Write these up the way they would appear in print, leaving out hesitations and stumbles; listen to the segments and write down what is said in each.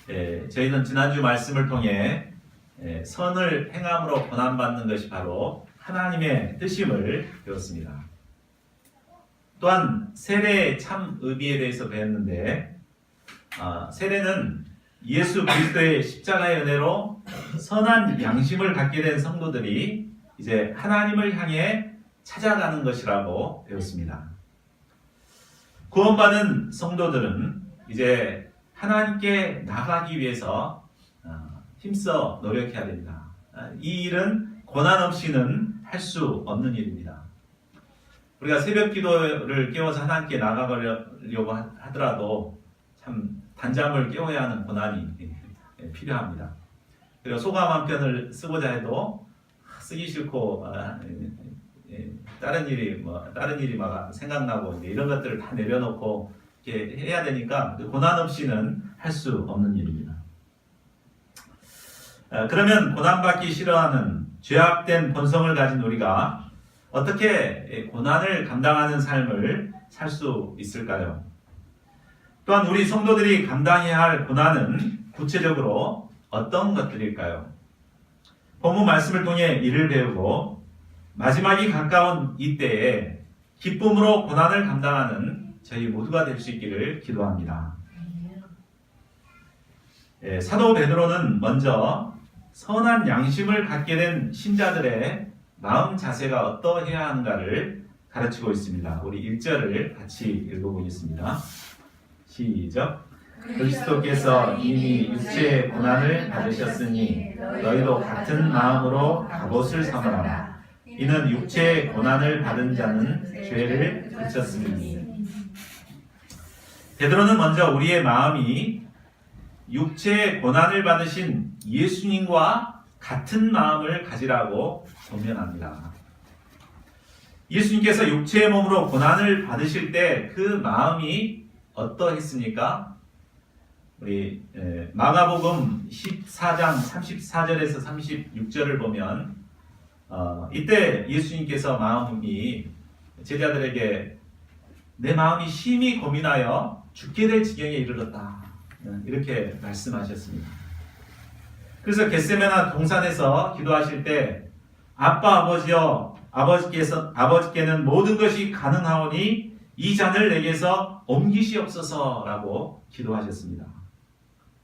저희는 지난주 말씀을 통해 선을 행함으로 고난받는 것이 바로 하나님의 뜻임을 배웠습니다. 또한 세례의 참 의미에 대해서 배웠는데, 세례는 예수 그리스도의 십자가의 은혜로 선한 양심을 갖게 된 성도들이 이제 하나님을 향해 찾아가는 것이라고 배웠습니다. 구원받은 성도들은 이제 하나님께 나가기 위해서 힘써 노력해야 됩니다. 이 일은 고난 없이는 할 수 없는 일입니다. 우리가 새벽 기도를 깨워서 하나님께 나가려고 하더라도 참 단잠을 깨워야 하는 고난이 필요합니다. 그리고 소감 한 편을 쓰고자 해도 쓰기 싫고 다른 일이 막 생각나고 이런 것들을 다 내려놓고 이렇게 해야 되니까 고난 없이는 할 수 없는 일입니다. 그러면 고난받기 싫어하는 죄악된 본성을 가진 우리가 어떻게 고난을 감당하는 삶을 살 수 있을까요? 또한 우리 성도들이 감당해야 할 고난은 구체적으로 어떤 것들일까요? 본문 말씀을 통해 이를 배우고 마지막이 가까운 이때에 기쁨으로 고난을 감당하는 저희 모두가 될 수 있기를 기도합니다. 사도 베드로는 먼저 선한 양심을 갖게 된 신자들의 마음 자세가 어떠해야 하는가를 가르치고 있습니다. 우리 1절을 같이 읽어보겠습니다. 시작. 그리스도께서 이미 육체의 고난을 받으셨으니 너희도 같은 마음으로 갑옷을 삼아라. 이는 육체의 고난을 받은 자는 죄를 그쳤으니. 베드로는 먼저 우리의 마음이 육체의 고난을 받으신 예수님과 같은 마음을 가지라고 권면합니다. 예수님께서 육체의 몸으로 고난을 받으실 때 그 마음이 어떠했습니까? 우리 마가복음 14장 34절에서 36절을 보면 이때 예수님께서 마음이 제자들에게 내 마음이 심히 고민하여 죽게 될 지경에 이르렀다. 이렇게 말씀하셨습니다. 그래서 겟세마네 동산에서 기도하실 때 아빠 아버지여 아버지께는 모든 것이 가능하오니 이 잔을 내게서 옮기시옵소서라고 기도하셨습니다.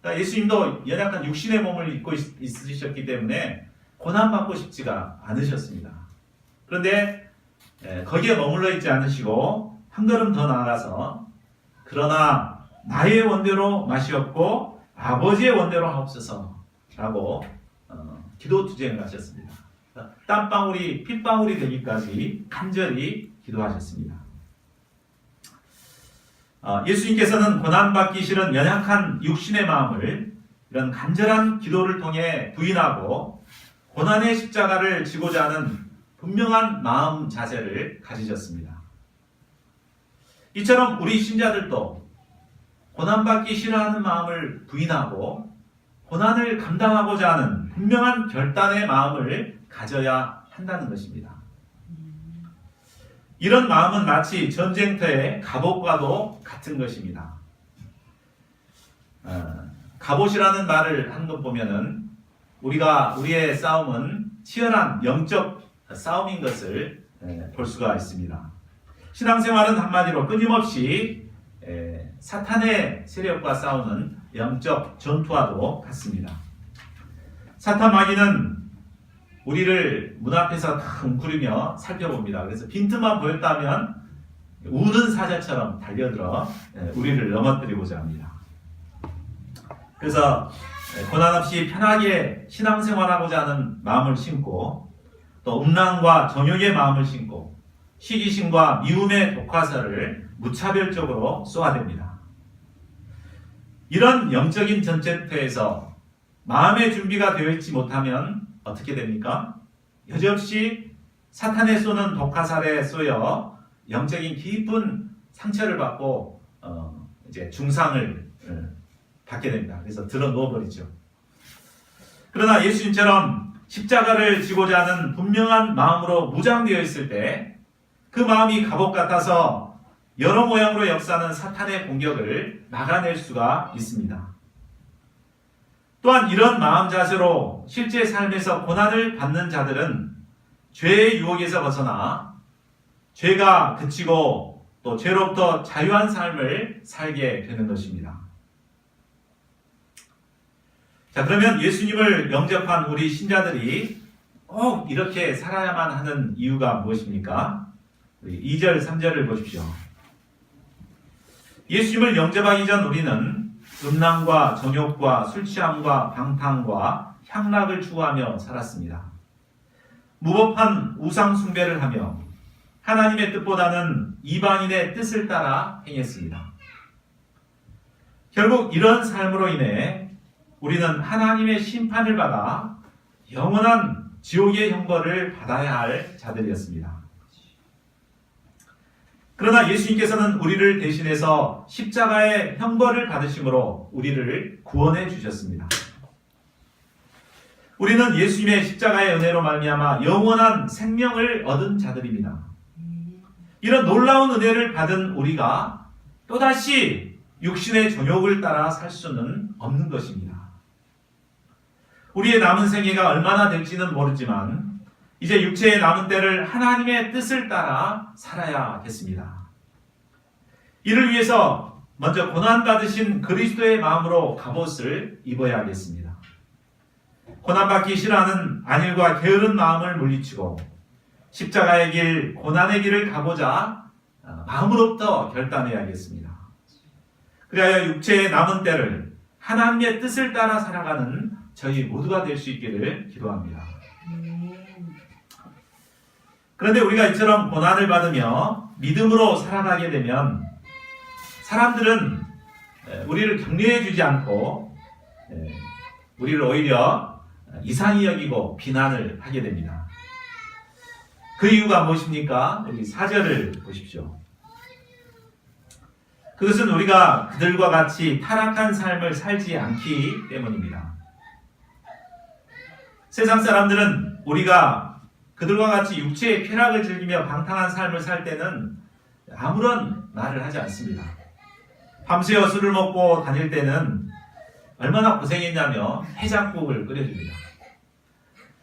그러니까 예수님도 연약한 육신의 몸을 입고 있으셨기 때문에 고난받고 싶지가 않으셨습니다. 그런데 거기에 머물러 있지 않으시고 한 걸음 더 나아가서 그러나 나의 원대로 마시옵고 아버지의 원대로 하옵소서라고 기도 투쟁을 하셨습니다. 땀방울이 핏방울이 되기까지 간절히 기도하셨습니다. 예수님께서는 고난받기 싫은 연약한 육신의 마음을 이런 간절한 기도를 통해 부인하고 고난의 십자가를 지고자 하는 분명한 마음 자세를 가지셨습니다. 이처럼 우리 신자들도 고난받기 싫어하는 마음을 부인하고 고난을 감당하고자 하는 분명한 결단의 마음을 가져야 한다는 것입니다. 이런 마음은 마치 전쟁터의 갑옷과도 같은 것입니다. 갑옷이라는 말을 한 것 보면은 우리의 싸움은 치열한 영적 싸움인 것을 볼 수가 있습니다. 신앙생활은 한마디로 끊임없이 사탄의 세력과 싸우는 영적 전투와도 같습니다. 사탄 마귀는 우리를 문 앞에서 다 웅크리며 살펴봅니다. 그래서 빈틈만 보였다면 우는 사자처럼 달려들어 우리를 넘어뜨리고자 합니다. 그래서 고난 없이 편하게 신앙생활하고자 하는 마음을 심고 또 음란과 정욕의 마음을 심고 시기심과 미움의 독화살을 무차별적으로 쏘아댑니다. 이런 영적인 전쟁터에서 마음의 준비가 되어 있지 못하면 어떻게 됩니까? 여지없이 사탄의 쏘는 독화살에 쏘여 영적인 깊은 상처를 받고 이제 중상을 받게 됩니다. 그래서 들어 누워버리죠. 그러나 예수님처럼 십자가를 지고자 하는 분명한 마음으로 무장되어 있을 때 그 마음이 갑옷 같아서 여러 모양으로 역사하는 사탄의 공격을 막아낼 수가 있습니다. 또한 이런 마음 자세로 실제 삶에서 고난을 받는 자들은 죄의 유혹에서 벗어나 죄가 그치고 또 죄로부터 자유한 삶을 살게 되는 것입니다. 자, 그러면 예수님을 영접한 우리 신자들이 꼭 이렇게 살아야만 하는 이유가 무엇입니까? 2절, 3절을 보십시오. 예수님을 영접하기 전 우리는 음란과 정욕과 술 취함과 방탕과 향락을 추구하며 살았습니다. 무법한 우상 숭배를 하며 하나님의 뜻보다는 이방인의 뜻을 따라 행했습니다. 결국 이런 삶으로 인해 우리는 하나님의 심판을 받아 영원한 지옥의 형벌을 받아야 할 자들이었습니다. 그러나 예수님께서는 우리를 대신해서 십자가의 형벌을 받으심으로 우리를 구원해 주셨습니다. 우리는 예수님의 십자가의 은혜로 말미암아 영원한 생명을 얻은 자들입니다. 이런 놀라운 은혜를 받은 우리가 또다시 육신의 정욕을 따라 살 수는 없는 것입니다. 우리의 남은 생애가 얼마나 될지는 모르지만 이제 육체의 남은 때를 하나님의 뜻을 따라 살아야겠습니다. 이를 위해서 먼저 고난받으신 그리스도의 마음으로 갑옷을 입어야겠습니다. 고난받기 싫어하는 안일과 게으른 마음을 물리치고 십자가의 길, 고난의 길을 가보자 마음으로부터 결단해야겠습니다. 그래야 육체의 남은 때를 하나님의 뜻을 따라 살아가는 저희 모두가 될 수 있기를 기도합니다. 그런데 우리가 이처럼 고난을 받으며 믿음으로 살아가게 되면 사람들은 우리를 격려해 주지 않고 우리를 오히려 이상히 여기고 비난을 하게 됩니다. 그 이유가 무엇입니까? 여기 4절을 보십시오. 그것은 우리가 그들과 같이 타락한 삶을 살지 않기 때문입니다. 세상 사람들은 우리가 그들과 같이 육체의 쾌락을 즐기며 방탕한 삶을 살 때는 아무런 말을 하지 않습니다. 밤새워 술을 먹고 다닐 때는 얼마나 고생했냐며 해장국을 끓여줍니다.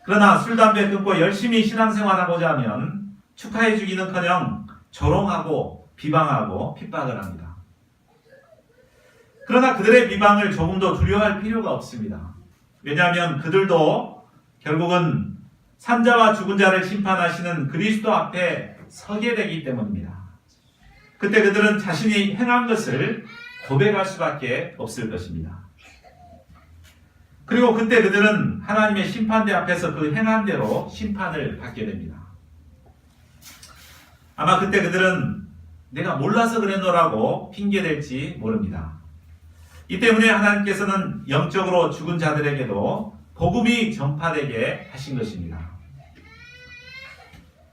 그러나 술, 담배 끊고 열심히 신앙생활하고자 하면 축하해주기는커녕 조롱하고 비방하고 핍박을 합니다. 그러나 그들의 비방을 조금도 두려워할 필요가 없습니다. 왜냐하면 그들도 결국은 산자와 죽은 자를 심판하시는 그리스도 앞에 서게 되기 때문입니다. 그때 그들은 자신이 행한 것을 고백할 수밖에 없을 것입니다. 그리고 그때 그들은 하나님의 심판대 앞에서 그 행한 대로 심판을 받게 됩니다. 아마 그때 그들은 내가 몰라서 그랬노라고 핑계댈지 모릅니다. 이 때문에 하나님께서는 영적으로 죽은 자들에게도 복음이 전파되게 하신 것입니다.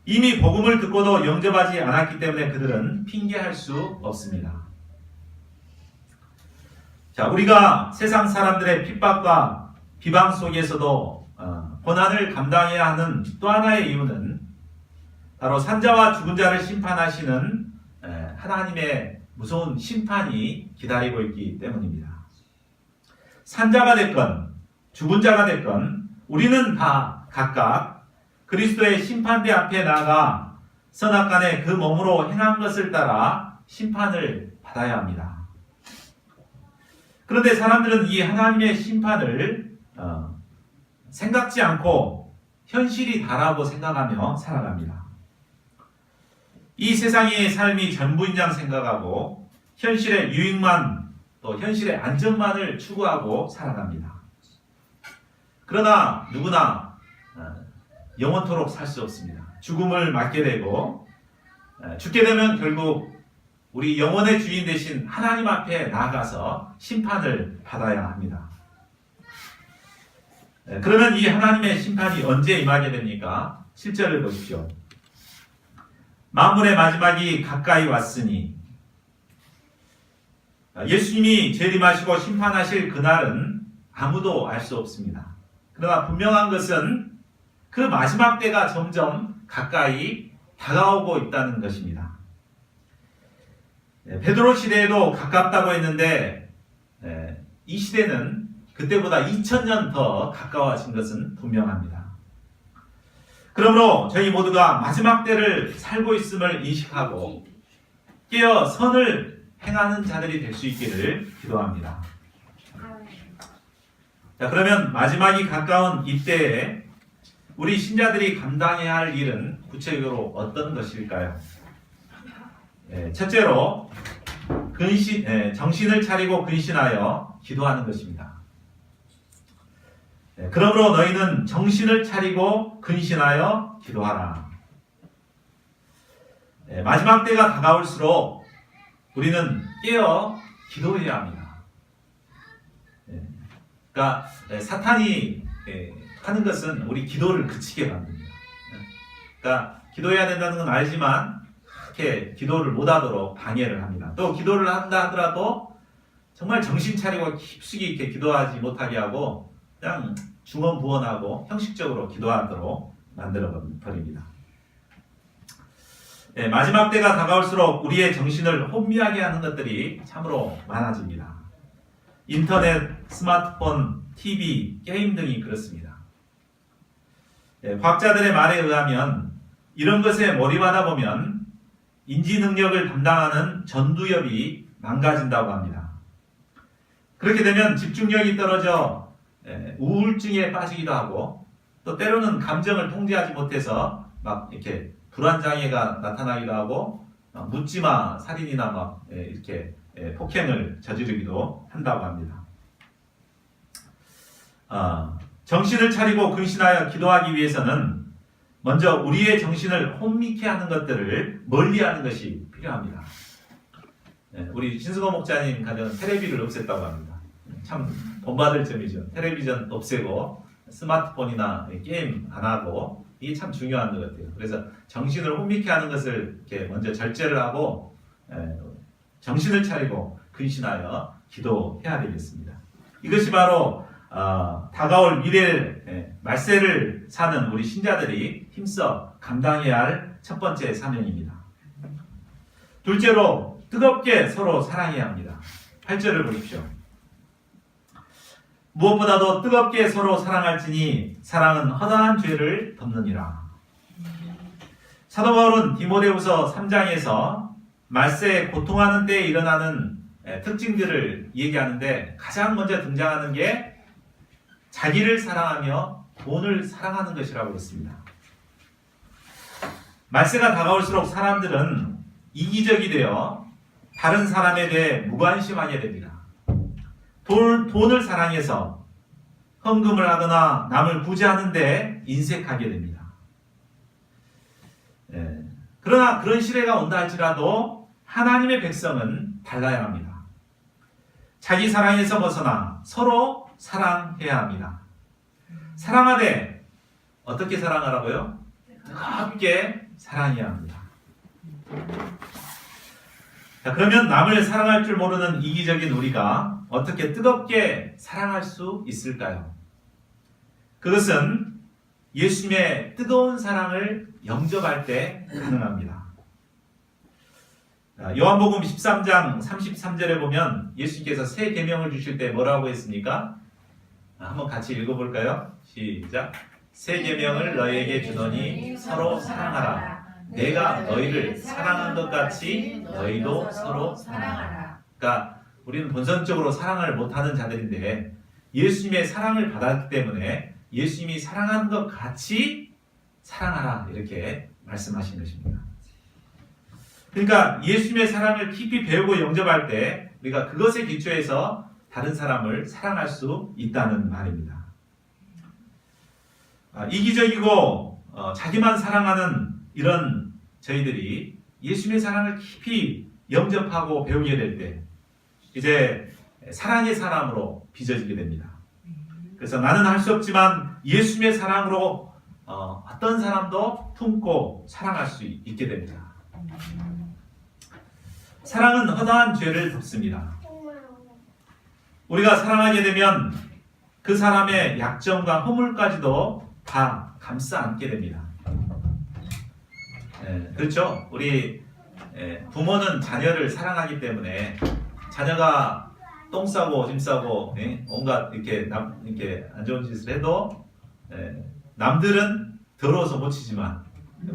이미 복음을 듣고도 영접하지 않았기 때문에 그들은 핑계할 수 없습니다. 자, 우리가 세상 사람들의 핍박과 비방 속에서도 고난을 감당해야 하는 또 하나의 이유는 바로 산자와 죽은 자를 심판하시는 하나님의 무서운 심판이 기다리고 있기 때문입니다. 산자가 됐건 죽은 자가 됐건 우리는 다 각각 그리스도의 심판대 앞에 나아가 선악간에 그 몸으로 행한 것을 따라 심판을 받아야 합니다. 그런데 사람들은 이 하나님의 심판을 생각지 않고 현실이 다라고 생각하며 살아갑니다. 이 세상의 삶이 전부인 양 생각하고 현실의 유익만 또 현실의 안전만을 추구하고 살아갑니다. 그러나 누구나 영원토록 살 수 없습니다. 죽음을 맞게 되고 죽게 되면 결국 우리 영혼의 주인 되신 하나님 앞에 나아가서 심판을 받아야 합니다. 그러면 이 하나님의 심판이 언제 임하게 됩니까? 7절을 보십시오. 만물의 마지막이 가까이 왔으니 예수님이 재림하시고 심판하실 그날은 아무도 알 수 없습니다. 그러나 분명한 것은 그 마지막 때가 점점 가까이 다가오고 있다는 것입니다. 베드로 시대에도 가깝다고 했는데 이 시대는 그때보다 2000년 더 가까워진 것은 분명합니다. 그러므로 저희 모두가 마지막 때를 살고 있음을 인식하고 깨어 선을 행하는 자들이 될 수 있기를 기도합니다. 자, 그러면 마지막이 가까운 이때에 우리 신자들이 감당해야 할 일은 구체적으로 어떤 것일까요? 첫째로 정신을 차리고 근신하여 기도하는 것입니다. 그러므로 너희는 정신을 차리고 근신하여 기도하라. 마지막 때가 다가올수록 우리는 깨어 기도해야 합니다. 그러니까 사탄이 하는 것은 우리 기도를 그치게 만듭니다. 그러니까 기도해야 된다는 건 알지만 그렇게 기도를 못하도록 방해를 합니다. 또 기도를 한다 하더라도 정말 정신 차리고 깊숙이 이렇게 기도하지 못하게 하고 그냥 중언부언하고 형식적으로 기도하도록 만들어 버립니다. 마지막 때가 다가올수록 우리의 정신을 혼미하게 하는 것들이 참으로 많아집니다. 인터넷, 스마트폰, TV, 게임 등이 그렇습니다. 과학자들의 말에 의하면 이런 것에 몰입하다 보면 인지 능력을 담당하는 전두엽이 망가진다고 합니다. 그렇게 되면 집중력이 떨어져 우울증에 빠지기도 하고 또 때로는 감정을 통제하지 못해서 막 이렇게 불안장애가 나타나기도 하고 묻지마 살인이나 막 이렇게 폭행을 저지르기도 한다고 합니다. 정신을 차리고 근신하여 기도하기 위해서는 먼저 우리의 정신을 혼미케 하는 것들을 멀리하는 것이 필요합니다. 우리 신승호 목사님 가정은 테레비를 없앴다고 합니다. 참 본받을 점이죠. 텔레비전 없애고 스마트폰이나 게임 안 하고 이게 참 중요한 것 같아요. 그래서 정신을 혼미케 하는 것을 이렇게 먼저 절제를 하고 정신을 차리고 근신하여 기도해야 되겠습니다. 이것이 바로 다가올 미래를 말세를 사는 우리 신자들이 힘써 감당해야 할 첫 번째 사명입니다. 둘째로 뜨겁게 서로 사랑해야 합니다. 8절을 보십시오. 무엇보다도 뜨겁게 서로 사랑할지니 사랑은 허다한 죄를 덮느니라. 사도 바울은 디모데후서 3장에서 말세에 고통하는 때에 일어나는 특징들을 얘기하는데 가장 먼저 등장하는 게 자기를 사랑하며 돈을 사랑하는 것이라고 했습니다. 말세가 다가올수록 사람들은 이기적이 되어 다른 사람에 대해 무관심하게 됩니다. 돈을 사랑해서 헌금을 하거나 남을 구제하는 데 인색하게 됩니다. 그러나 그런 시대가 온다 할지라도 하나님의 백성은 달라야 합니다. 자기 사랑에서 벗어나 서로 사랑해야 합니다. 사랑하되 어떻게 사랑하라고요? 뜨겁게 사랑해야 합니다. 자, 그러면 남을 사랑할 줄 모르는 이기적인 우리가 어떻게 뜨겁게 사랑할 수 있을까요? 그것은 예수님의 뜨거운 사랑을 영접할 때 가능합니다. 요한복음 13장 33절에 보면 예수님께서 새 계명을 주실 때 뭐라고 했습니까? 한번 같이 읽어볼까요? 시작. 새 계명을 너희에게 주노니 서로 사랑하라. 내가 너희를 사랑한 것 같이 너희도 서로 사랑하라. 그러니까 우리는 본성적으로 사랑을 못하는 자들인데 예수님의 사랑을 받았기 때문에 예수님이 사랑한 것 같이 사랑하라 이렇게 말씀하신 것입니다. 그러니까 예수님의 사랑을 깊이 배우고 영접할 때 우리가 그것에 기초해서 다른 사람을 사랑할 수 있다는 말입니다. 이기적이고 자기만 사랑하는 이런 저희들이 예수님의 사랑을 깊이 영접하고 배우게 될 때 이제 사랑의 사람으로 빚어지게 됩니다. 그래서 나는 할 수 없지만 예수님의 사랑으로 어떤 사람도 품고 사랑할 수 있게 됩니다. 사랑은 허다한 죄를 덮습니다. 우리가 사랑하게 되면 그 사람의 약점과 허물까지도 다 감싸 안게 됩니다. 그렇죠? 우리 부모는 자녀를 사랑하기 때문에 자녀가 똥 싸고 짐 싸고 온갖 이렇게 이렇게 안 좋은 짓을 해도 남들은 더러워서 못 치지만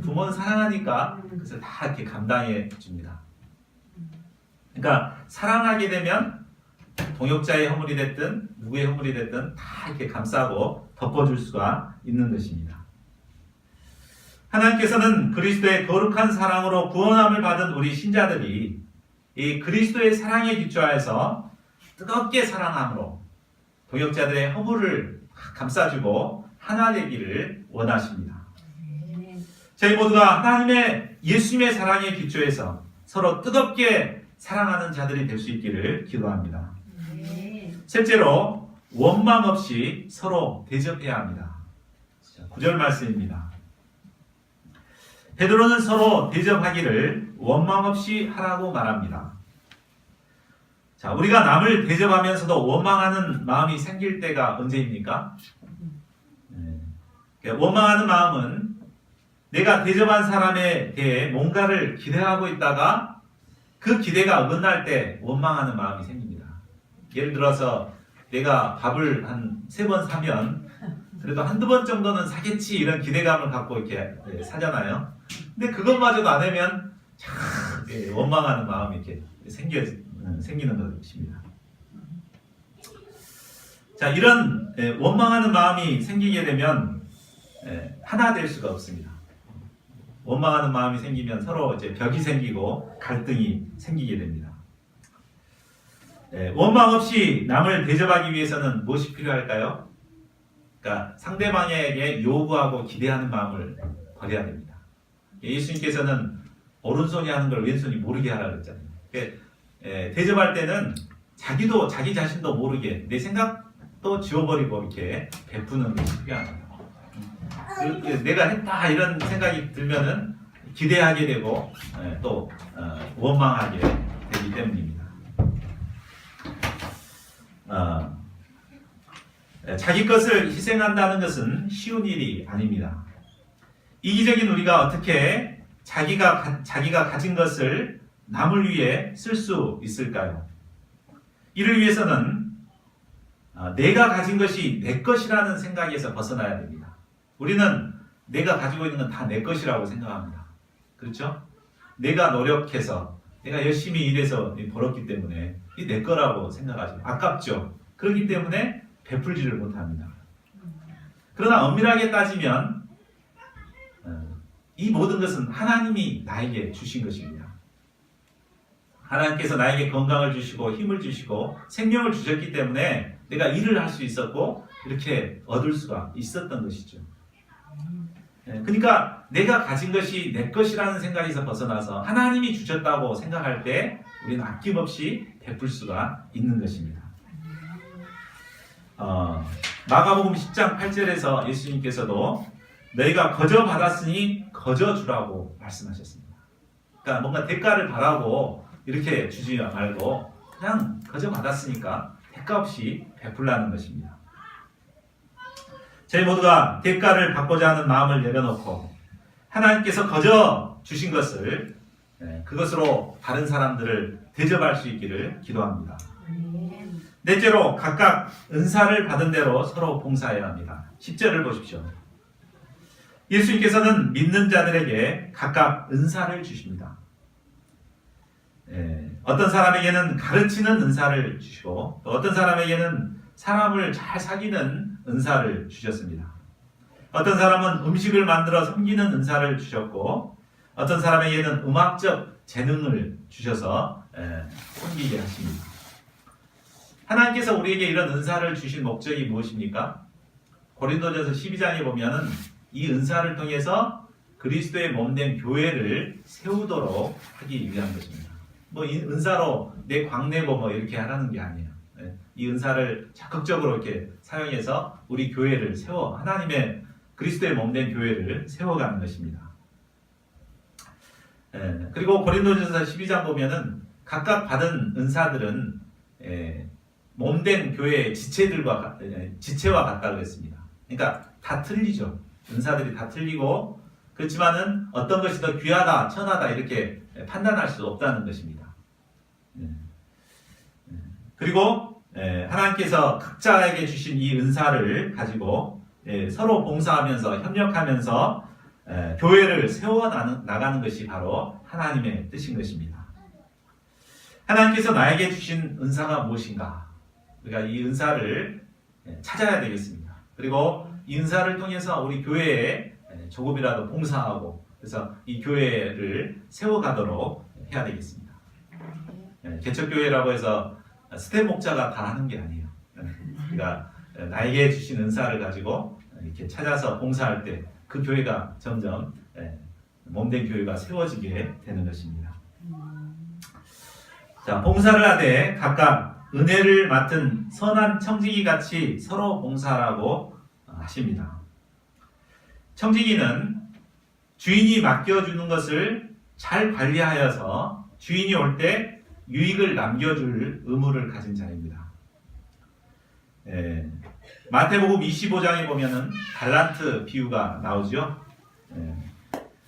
부모는 사랑하니까 그래서 다 이렇게 감당해 줍니다. 그러니까 사랑하게 되면 동역자의 허물이 됐든 누구의 허물이 됐든 다 이렇게 감싸고 덮어줄 수가 있는 것입니다. 하나님께서는 그리스도의 거룩한 사랑으로 구원함을 받은 우리 신자들이 이 그리스도의 사랑에 기초하여서 뜨겁게 사랑함으로 동역자들의 허물을 감싸주고 하나 되기를 원하십니다. 저희 모두가 하나님의 예수님의 사랑에 기초해서 서로 뜨겁게 사랑하는 자들이 될 수 있기를 기도합니다. 셋째로 원망 없이 서로 대접해야 합니다. 9절 말씀입니다. 베드로는 서로 대접하기를 원망 없이 하라고 말합니다. 자, 우리가 남을 대접하면서도 원망하는 마음이 생길 때가 언제입니까? 원망하는 마음은 내가 대접한 사람에 대해 뭔가를 기대하고 있다가 그 기대가 어긋날 때 원망하는 마음이 생깁니다. 예를 들어서 내가 밥을 한 3번 사면 그래도 한두 번 정도는 사겠지 이런 기대감을 갖고 이렇게 사잖아요. 근데 그것마저도 안 하면 참 원망하는 마음이 이렇게 생기는 것입니다. 자, 이런 원망하는 마음이 생기게 되면 하나 될 수가 없습니다. 원망하는 마음이 생기면 서로 이제 벽이 생기고 갈등이 생기게 됩니다. 원망 없이 남을 대접하기 위해서는 무엇이 필요할까요? 그러니까 상대방에게 요구하고 기대하는 마음을 버려야 됩니다. 예수님께서는 오른손이 하는 걸 왼손이 모르게 하라고 했잖아요. 대접할 때는 자기 자신도 모르게 내 생각도 지워버리고 이렇게 베푸는 것이 필요합니다. 내가 했다 이런 생각이 들면은 기대하게 되고 또 원망하게 되기 때문입니다. 자기 것을 희생한다는 것은 쉬운 일이 아닙니다. 이기적인 우리가 어떻게 자기가 가진 것을 남을 위해 쓸 수 있을까요? 이를 위해서는 내가 가진 것이 내 것이라는 생각에서 벗어나야 됩니다. 우리는 내가 가지고 있는 건 다 내 것이라고 생각합니다. 그렇죠? 내가 노력해서 내가 열심히 일해서 벌었기 때문에 이 내 거라고 생각하죠. 아깝죠. 그렇기 때문에 베풀지를 못합니다. 그러나 엄밀하게 따지면 이 모든 것은 하나님이 나에게 주신 것입니다. 하나님께서 나에게 건강을 주시고 힘을 주시고 생명을 주셨기 때문에 내가 일을 할 수 있었고 이렇게 얻을 수가 있었던 것이죠. 그러니까 내가 가진 것이 내 것이라는 생각에서 벗어나서 하나님이 주셨다고 생각할 때 우리는 아낌없이 베풀 수가 있는 것입니다. 마가복음 10장 8절에서 예수님께서도 너희가 거저 받았으니 거저 주라고 말씀하셨습니다. 그러니까 뭔가 대가를 바라고 이렇게 주지 말고 그냥 거저 받았으니까 대가 없이 베풀라는 것입니다. 저희 모두가 대가를 받고자 하는 마음을 내려놓고 하나님께서 거저 주신 것을 그것으로 다른 사람들을 대접할 수 있기를 기도합니다. 넷째로 각각 은사를 받은 대로 서로 봉사해야 합니다. 10절을 보십시오. 예수님께서는 믿는 자들에게 각각 은사를 주십니다. 어떤 사람에게는 가르치는 은사를 주시고 또 어떤 사람에게는 사람을 잘 사귀는 은사를 주셨습니다. 어떤 사람은 음식을 만들어 섬기는 은사를 주셨고 어떤 사람에게는 음악적 재능을 주셔서 섬기게 하십니다. 하나님께서 우리에게 이런 은사를 주신 목적이 무엇입니까? 고린도전서 12장에 보면은 이 은사를 통해서 그리스도의 몸된 교회를 세우도록 하기 위한 것입니다. 이 은사로 내 광내고 이렇게 하라는 게 아니에요. 이 은사를 적극적으로 이렇게 사용해서 우리 교회를 세워 하나님의 그리스도의 몸된 교회를 세워가는 것입니다. 그리고 고린도전서 12장 보면은 각각 받은 은사들은 몸된 교회의 지체와 같다 그랬습니다. 그러니까 다 틀리죠. 은사들이 다 틀리고 그렇지만은 어떤 것이 더 귀하다, 천하다 이렇게 판단할 수 없다는 것입니다. 그리고 하나님께서 각자에게 주신 이 은사를 가지고 서로 봉사하면서 협력하면서 교회를 세워 나가는 것이 바로 하나님의 뜻인 것입니다. 하나님께서 나에게 주신 은사가 무엇인가? 우리가 이 은사를 찾아야 되겠습니다. 그리고 이 은사를 통해서 우리 교회에 조금이라도 봉사하고 그래서 이 교회를 세워가도록 해야 되겠습니다. 개척교회라고 해서 스텝 목자가 다 하는 게 아니에요. 그러니까 나에게 주신 은사를 가지고 이렇게 찾아서 봉사할 때 그 교회가 점점 몸된 교회가 세워지게 되는 것입니다. 자, 봉사를 하되 각각 은혜를 맡은 선한 청지기 같이 서로 봉사하라고 하십니다. 청지기는 주인이 맡겨주는 것을 잘 관리하여서 주인이 올 때 유익을 남겨줄 의무를 가진 자입니다. 마태복음 25장에 보면은 달란트 비유가 나오죠.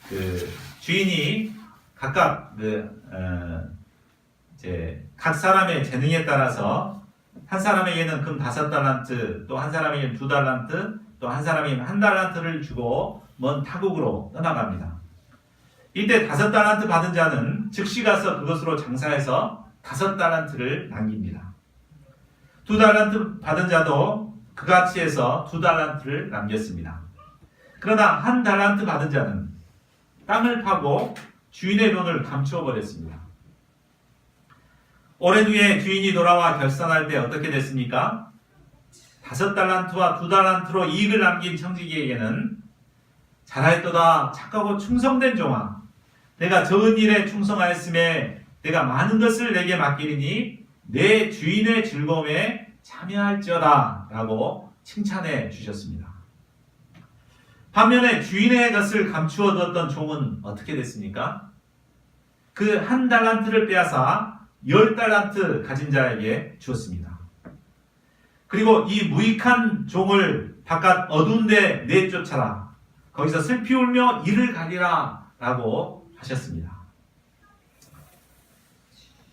그 주인이 각각 각 사람의 재능에 따라서 한 사람에게는 금 5달란트, 또 한 사람에게는 2달란트, 또 한 사람에게는 1달란트를 주고 먼 타국으로 떠나갑니다. 이때 5달란트 받은 자는 즉시 가서 그것으로 장사해서 5달란트를 남깁니다. 2달란트 받은 자도 그같이 해서 2달란트를 남겼습니다. 그러나 1달란트 받은 자는 땅을 파고 주인의 돈을 감추어 버렸습니다. 오랜 후에 주인이 돌아와 결산할 때 어떻게 됐습니까? 5달란트와 2달란트로 이익을 남긴 청지기에게는 잘하였도다 착하고 충성된 종아, 내가 적은 일에 충성하였음에 내가 많은 것을 내게 맡기리니 내 주인의 즐거움에 참여할지어다 라고 칭찬해 주셨습니다. 반면에 주인의 것을 감추어 두었던 종은 어떻게 됐습니까? 그 1달란트를 빼앗아 10달란트 가진 자에게 주었습니다. 그리고 이 무익한 종을 바깥 어두운 데 내쫓아라. 거기서 슬피 울며 이를 가리라 라고 하셨습니다.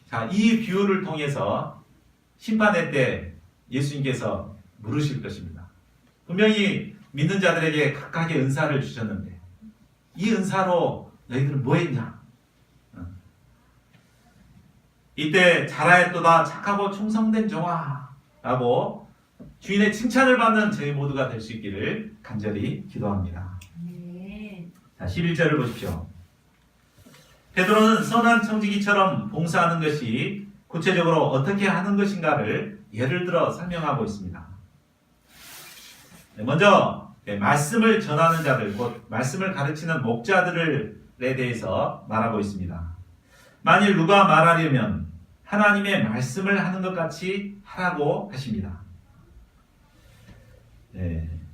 자, 이 비유를 통해서 심판의 때 예수님께서 물으실 것입니다. 분명히 믿는 자들에게 각각의 은사를 주셨는데 이 은사로 너희들은 뭐 했냐? 이때 잘하였도다 착하고 충성된 종아 라고 주인의 칭찬을 받는 저희 모두가 될 수 있기를 간절히 기도합니다. 자, 11절을 보십시오. 베드로는 선한 청지기처럼 봉사하는 것이 구체적으로 어떻게 하는 것인가를 예를 들어 설명하고 있습니다. 먼저 말씀을 전하는 자들, 곧 말씀을 가르치는 목자들에 대해서 말하고 있습니다. 만일 누가 말하려면 하나님의 말씀을 하는 것 같이 하라고 하십니다.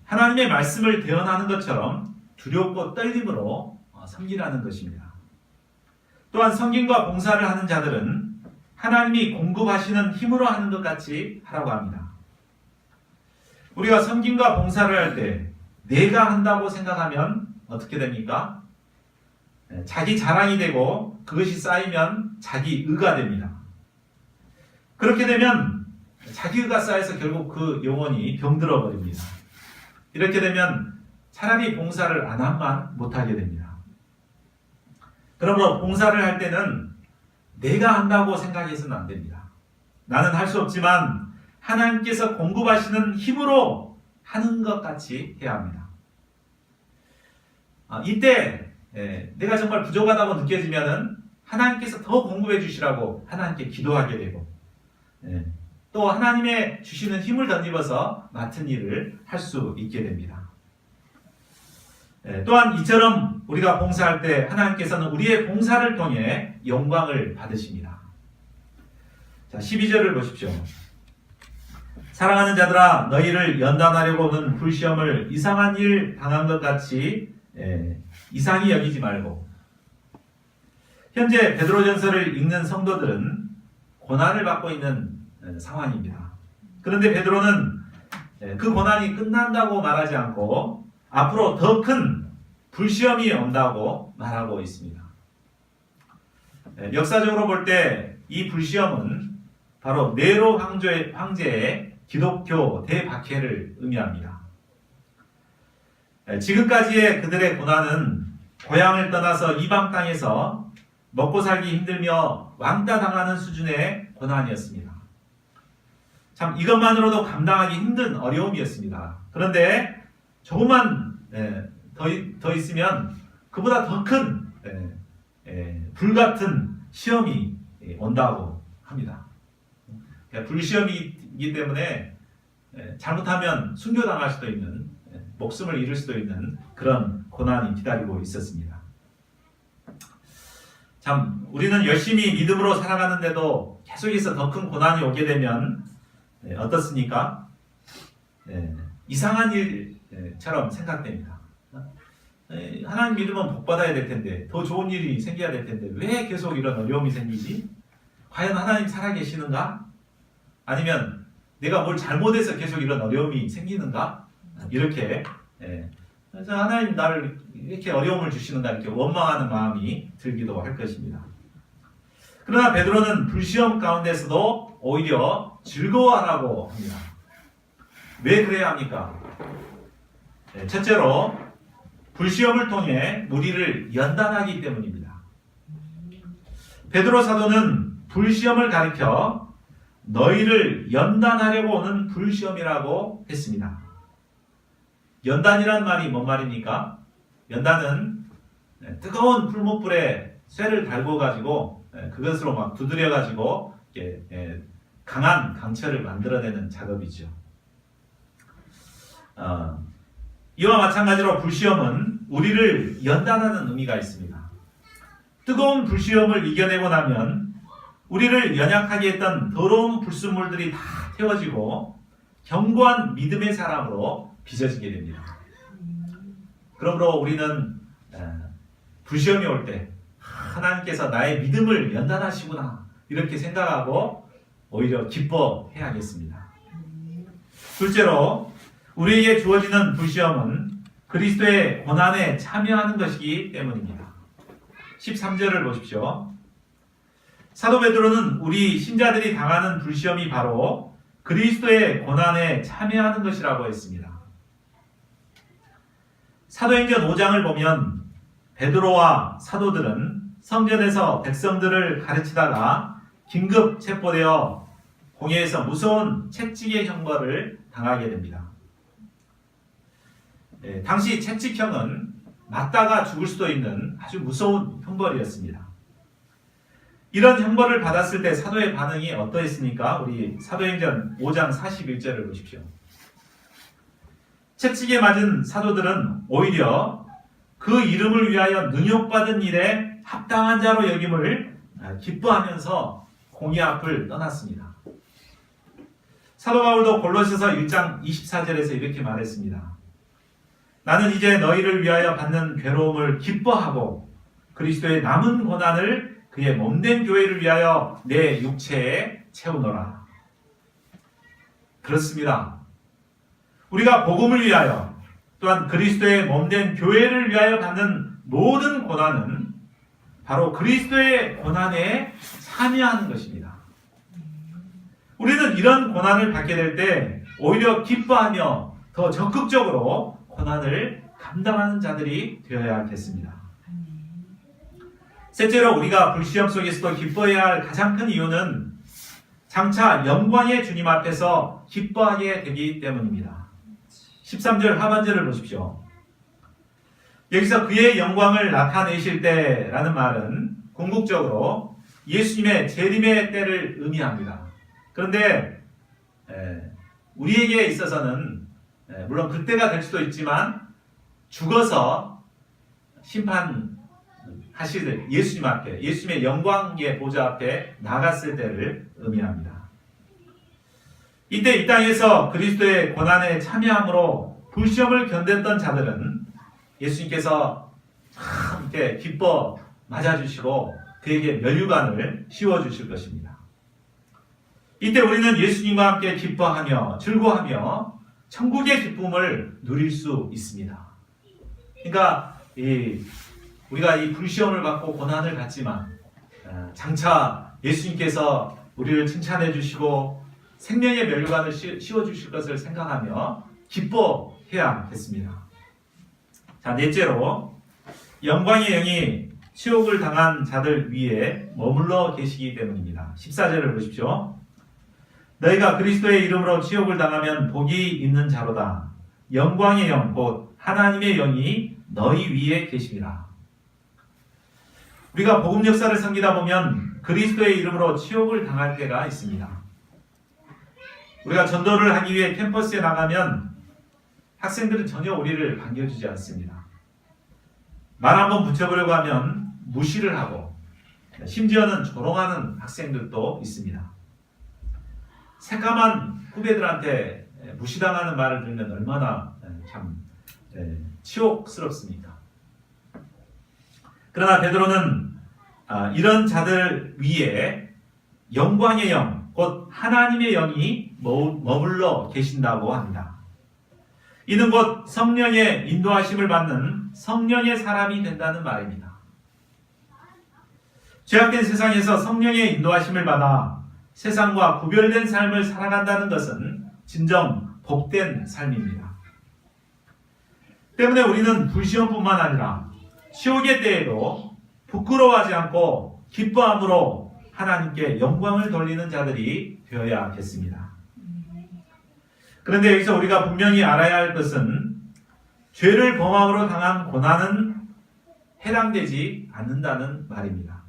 하나님의 말씀을 대언하는 것처럼 두렵고 떨림으로 섬기라는 것입니다. 또한 성김과 봉사를 하는 자들은 하나님이 공급하시는 힘으로 하는 것 같이 하라고 합니다. 우리가 성김과 봉사를 할 때 내가 한다고 생각하면 어떻게 됩니까? 자기 자랑이 되고 그것이 쌓이면 자기 의가 됩니다. 그렇게 되면 자기 의가 쌓여서 결국 그 영혼이 병들어 버립니다. 이렇게 되면 차라리 봉사를 안 한만 못하게 됩니다. 그러므로 봉사를 할 때는 내가 한다고 생각해서는 안 됩니다. 나는 할 수 없지만 하나님께서 공급하시는 힘으로 하는 것 같이 해야 합니다. 이때 내가 정말 부족하다고 느껴지면은 하나님께서 더 공급해 주시라고 하나님께 기도하게 되고 또 하나님의 주시는 힘을 덧입어서 맡은 일을 할 수 있게 됩니다. 또한 이처럼 우리가 봉사할 때 하나님께서는 우리의 봉사를 통해 영광을 받으십니다. 자, 12절을 보십시오. 사랑하는 자들아, 너희를 연단하려고 오는 불시험을 이상한 일 당한 것 같이 이상히 여기지 말고. 현재 베드로전서를 읽는 성도들은 고난을 받고 있는 상황입니다. 그런데 베드로는 그 고난이 끝난다고 말하지 않고 앞으로 더 큰 불시험이 온다고 말하고 있습니다. 역사적으로 볼 때 이 불시험은 바로 네로 황제의 기독교 대박해를 의미합니다. 지금까지의 그들의 고난은 고향을 떠나서 이방 땅에서 먹고 살기 힘들며 왕따 당하는 수준의 고난이었습니다. 참 이것만으로도 감당하기 힘든 어려움이었습니다. 그런데 조금만 더 있으면 그보다 더 큰 불같은 시험이 온다고 합니다. 불시험이기 때문에 잘못하면 순교당할 수도 있는, 목숨을 잃을 수도 있는 그런 고난이 기다리고 있었습니다. 참 우리는 열심히 믿음으로 살아가는데도 계속해서 더 큰 고난이 오게 되면 어떻습니까? 이상한 일처럼 생각됩니다. 하나님 믿으면 복 받아야 될 텐데, 더 좋은 일이 생겨야 될 텐데 왜 계속 이런 어려움이 생기지? 과연 하나님 살아계시는가? 아니면 내가 뭘 잘못해서 계속 이런 어려움이 생기는가? 이렇게 그래서 하나님 나를 이렇게 어려움을 주시는가 이렇게 원망하는 마음이 들기도 할 것입니다. 그러나 베드로는 불시험 가운데서도 오히려 즐거워하라고 합니다. 왜 그래야 합니까? 첫째로 불시험을 통해 무리를 연단하기 때문입니다. 베드로 사도는 불시험을 가리켜 너희를 연단하려고 오는 불시험이라고 했습니다. 연단이란 말이 뭔 말입니까? 연단은 뜨거운 풀무불에 쇠를 달고 가지고 그것으로 막 두드려 가지고 강한 강철을 만들어내는 작업이죠. 이와 마찬가지로 불시험은 우리를 연단하는 의미가 있습니다. 뜨거운 불시험을 이겨내고 나면 우리를 연약하게 했던 더러운 불순물들이 다 태워지고 견고한 믿음의 사람으로 빚어지게 됩니다. 그러므로 우리는 불시험이 올 때 하나님께서 나의 믿음을 연단하시구나 이렇게 생각하고 오히려 기뻐해야겠습니다. 둘째로 우리에게 주어지는 불시험은 그리스도의 고난에 참여하는 것이기 때문입니다. 13절을 보십시오. 사도 베드로는 우리 신자들이 당하는 불시험이 바로 그리스도의 고난에 참여하는 것이라고 했습니다. 사도행전 5장을 보면 베드로와 사도들은 성전에서 백성들을 가르치다가 긴급 체포되어 공회에서 무서운 채찍의 형벌을 당하게 됩니다. 당시 채찍형은 맞다가 죽을 수도 있는 아주 무서운 형벌이었습니다. 이런 형벌을 받았을 때 사도의 반응이 어떠했습니까? 우리 사도행전 5장 41절을 보십시오. 채찍에 맞은 사도들은 오히려 그 이름을 위하여 능욕받은 일에 합당한 자로 여김을 기뻐하면서 공의 앞을 떠났습니다. 사도 바울도 골로새서 1장 24절에서 이렇게 말했습니다. 나는 이제 너희를 위하여 받는 괴로움을 기뻐하고 그리스도의 남은 고난을 그의 몸된 교회를 위하여 내 육체에 채우노라. 그렇습니다. 우리가 복음을 위하여 또한 그리스도의 몸된 교회를 위하여 받는 모든 고난은 바로 그리스도의 고난에 참여하는 것입니다. 우리는 이런 고난을 받게 될 때 오히려 기뻐하며 더 적극적으로 고난을 감당하는 자들이 되어야겠습니다. 셋째로 우리가 불시험 속에서도 기뻐해야 할 가장 큰 이유는 장차 영광의 주님 앞에서 기뻐하게 되기 때문입니다. 13절 하반절을 보십시오. 여기서 그의 영광을 나타내실 때라는 말은 궁극적으로 예수님의 재림의 때를 의미합니다. 그런데 우리에게 있어서는 물론 그때가 될 수도 있지만 죽어서 심판하실 예수님 앞에 예수님의 영광의 보좌 앞에 나갔을 때를 의미합니다. 이때 이 땅에서 그리스도의 고난에 참여함으로 불시험을 견뎠던 자들은 예수님께서 참 이렇게 기뻐 맞아주시고 그에게 면류관을 씌워주실 것입니다. 이때 우리는 예수님과 함께 기뻐하며 즐거워하며 천국의 기쁨을 누릴 수 있습니다. 그러니까 우리가 이 불시험을 받고 고난을 받지만 장차 예수님께서 우리를 칭찬해 주시고 생명의 멸류관을 씌워 주실 것을 생각하며 기뻐해야겠습니다. 자, 넷째로 영광의 영이 치욕을 당한 자들 위에 머물러 계시기 때문입니다. 14절을 보십시오. 너희가 그리스도의 이름으로 치욕을 당하면 복이 있는 자로다. 영광의 영 곧 하나님의 영이 너희 위에 계십니다. 우리가 복음 역사를 섬기다 보면 그리스도의 이름으로 치욕을 당할 때가 있습니다. 우리가 전도를 하기 위해 캠퍼스에 나가면 학생들은 전혀 우리를 반겨주지 않습니다. 말 한번 붙여보려고 하면 무시를 하고 심지어는 조롱하는 학생들도 있습니다. 새까만 후배들한테 무시당하는 말을 들으면 얼마나 참 치욕스럽습니까? 그러나 베드로는 이런 자들 위에 영광의 영, 곧 하나님의 영이 머물러 계신다고 합니다. 이는 곧 성령의 인도하심을 받는 성령의 사람이 된다는 말입니다. 죄악된 세상에서 성령의 인도하심을 받아 세상과 구별된 삶을 살아간다는 것은 진정 복된 삶입니다. 때문에 우리는 불시험뿐만 아니라 치욕의 때에도 부끄러워하지 않고 기뻐함으로 하나님께 영광을 돌리는 자들이 되어야겠습니다. 그런데 여기서 우리가 분명히 알아야 할 것은 죄를 범함으로 당한 고난은 해당되지 않는다는 말입니다.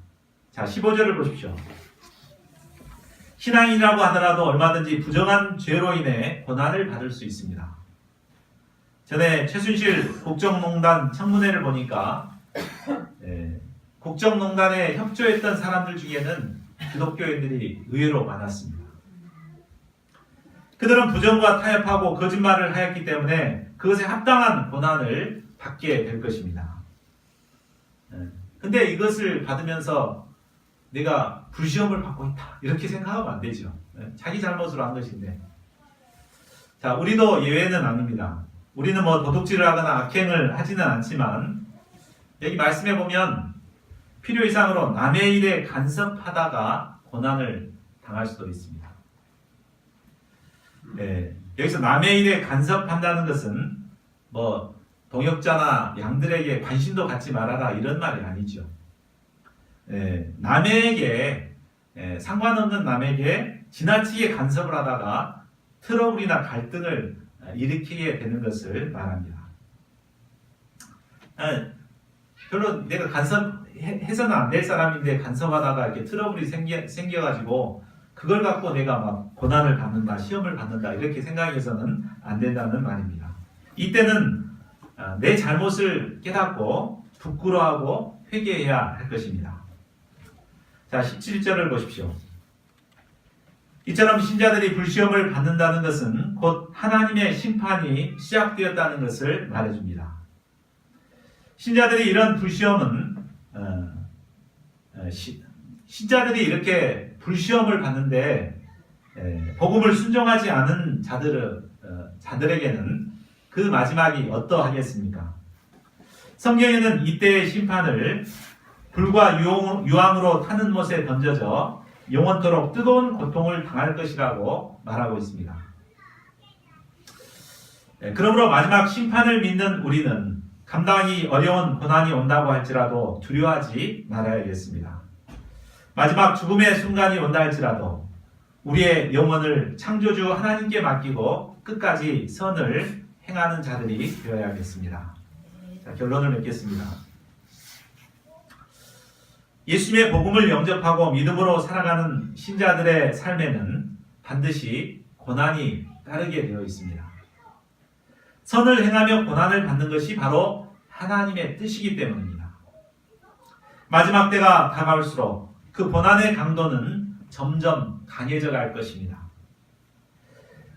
자, 15절을 보십시오. 신앙인이라고 하더라도 얼마든지 부정한 죄로 인해 고난을 받을 수 있습니다. 전에 최순실 국정농단 청문회를 보니까 국정농단에 협조했던 사람들 중에는 기독교인들이 의외로 많았습니다. 그들은 부정과 타협하고 거짓말을 하였기 때문에 그것에 합당한 고난을 받게 될 것입니다. 근데 이것을 받으면서 내가 불시험을 받고 있다 이렇게 생각하면 안 되죠. 자기 잘못으로 한 것인데. 자, 우리도 예외는 아닙니다. 우리는 뭐 도둑질을 하거나 악행을 하지는 않지만 여기 말씀해 보면 필요 이상으로 남의 일에 간섭하다가 고난을 당할 수도 있습니다. 여기서 남의 일에 간섭한다는 것은 뭐 동역자나 양들에게 관심도 갖지 말아라 이런 말이 아니죠. 남에게 상관없는 남에게 지나치게 간섭을 하다가 트러블이나 갈등을 일으키게 되는 것을 말합니다. 별로 내가 간섭해서는 안 될 사람인데 간섭하다가 이렇게 트러블이 생겨가지고 그걸 갖고 내가 막 고난을 받는다, 시험을 받는다 이렇게 생각해서는 안 된다는 말입니다. 이때는 내 잘못을 깨닫고 부끄러워하고 회개해야 할 것입니다. 자, 17절을 보십시오. 이처럼 신자들이 불시험을 받는다는 것은 곧 하나님의 심판이 시작되었다는 것을 말해줍니다. 신자들이 이런 불시험은 신자들이 이렇게 불시험을 받는데 복음을 순종하지 않은 자들에게는 그 마지막이 어떠하겠습니까? 성경에는 이때의 심판을 불과 유황으로 타는 못에 던져져 영원토록 뜨거운 고통을 당할 것이라고 말하고 있습니다. 그러므로 마지막 심판을 믿는 우리는 감당하기 어려운 고난이 온다고 할지라도 두려워하지 말아야겠습니다. 마지막 죽음의 순간이 온다 할지라도 우리의 영혼을 창조주 하나님께 맡기고 끝까지 선을 행하는 자들이 되어야겠습니다. 자, 결론을 맺겠습니다. 예수님의 복음을 영접하고 믿음으로 살아가는 신자들의 삶에는 반드시 고난이 따르게 되어 있습니다. 선을 행하며 고난을 받는 것이 바로 하나님의 뜻이기 때문입니다. 마지막 때가 다가올수록 그 고난의 강도는 점점 강해져 갈 것입니다.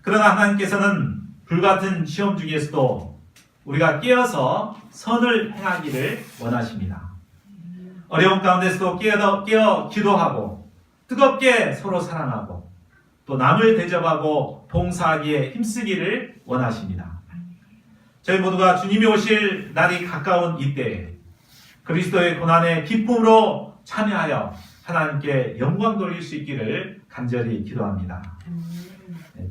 그러나 하나님께서는 불같은 시험 중에서도 우리가 깨어서 선을 행하기를 원하십니다. 어려운 가운데서도 깨어 기도하고 뜨겁게 서로 사랑하고 또 남을 대접하고 봉사하기에 힘쓰기를 원하십니다. 저희 모두가 주님이 오실 날이 가까운 이때에 그리스도의 고난에 기쁨으로 참여하여 하나님께 영광 돌릴 수 있기를 간절히 기도합니다.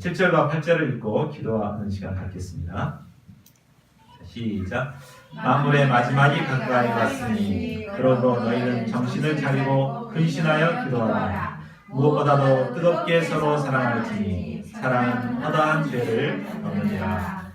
7절과 8절을 읽고 기도하는 시간 갖겠습니다. 자, 시작. 만물의 마지막이 가까이 왔으니 그러므로 너희는 정신을 차리고 근신하여 기도하라. 무엇보다도 뜨겁게 서로 사랑할지니 사랑은 허다한 죄를 없느니라.